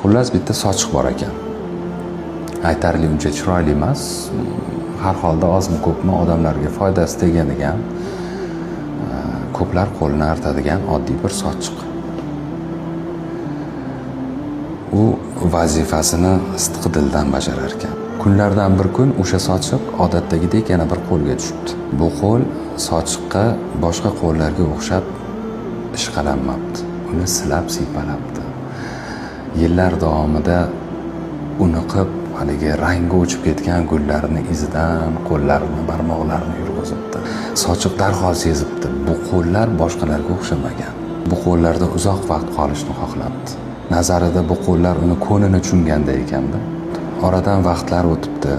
Xullas bitta sochiq bor ekan. Aytarli uncha chiroyli emas, har holda ozmi ko'pmi odamlarga foydasi tegadigan, ko'plar qo'lini artadigan oddiy bir sochiq. U vazifasini sidqidildan bajarar ekan. Kunlardan bir kun o'sha sochiq odatdagidek yana bir qo'lga tushibdi. Bu qo'l sochiqqa boshqa qo'llarga o'xshab ishqalanmabdi. Uni silab siypalabdi. Yillar davomida uniqib, haligi rangi o'chib ketgan gullarning izidan qo'llarini, barmoqlarini yurg'izibdi. Sochiq darhol sezibdi. Bu qo'llar boshqalarga o'xshamagan. Bu qo'llarda uzoq vaqt qolishni xohlabdi. Nazarida bu qo'llar uni ko'nini tushunganda ekanda. Oradan vaqtlar o'tibdi.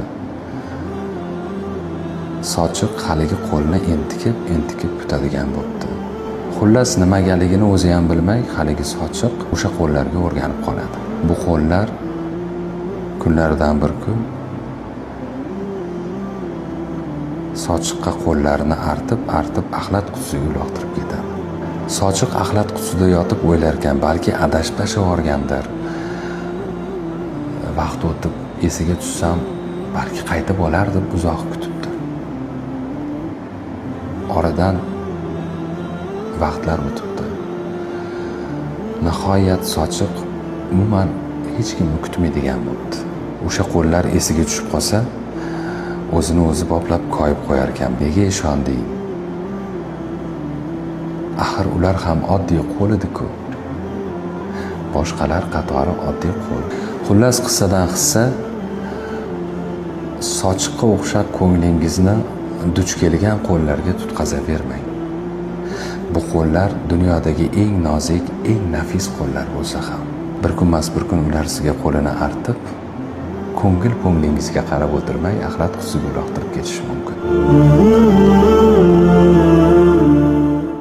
Sochiq haligi qo'lni entikib tutadigan bo'libdi. Xullas nimagaligini o'zi ham bilmay, haligi sochiq o'sha qo'llarga o'rganib qoladi. Bu qo'llar kunlardan bir kun sochiqqa qo'llarini artib axlat qutisiga uloqtirib ketadi. Sochiq axlat qutisida yotib o'ylar ekan, balki adashib yuborgandir. Vaqt o'tib esiga tushsam, balki qaytib olar deb uzoq kutibdi. Oradan vaqtlar o'tibdi. Nihoyat sochiq umuman hech kimni kutmaydigan bo'ldi. O'sha qo'llar esiga tushib qolsa, o'zini o'zi boplab koyib qo'yar ekan. Nega ishonding? Axir ular ham oddiy qo'l edi-ku. Boshqalar qatori oddiy qo'l. Xullas qissadan hissa sochiqqa o'xshab ko'nglingizni duch kelgan qo'llarga tutqazavermang. Bu qo'llar dunyodagi eng nozik, eng nafis qo'llar bo'lsa ham, bir kunmas bir kun ular sizga qo'lini artib, ko'nglingizga qarab o'tirmay axlat qutisiga uloqtirib ketishi mumkin.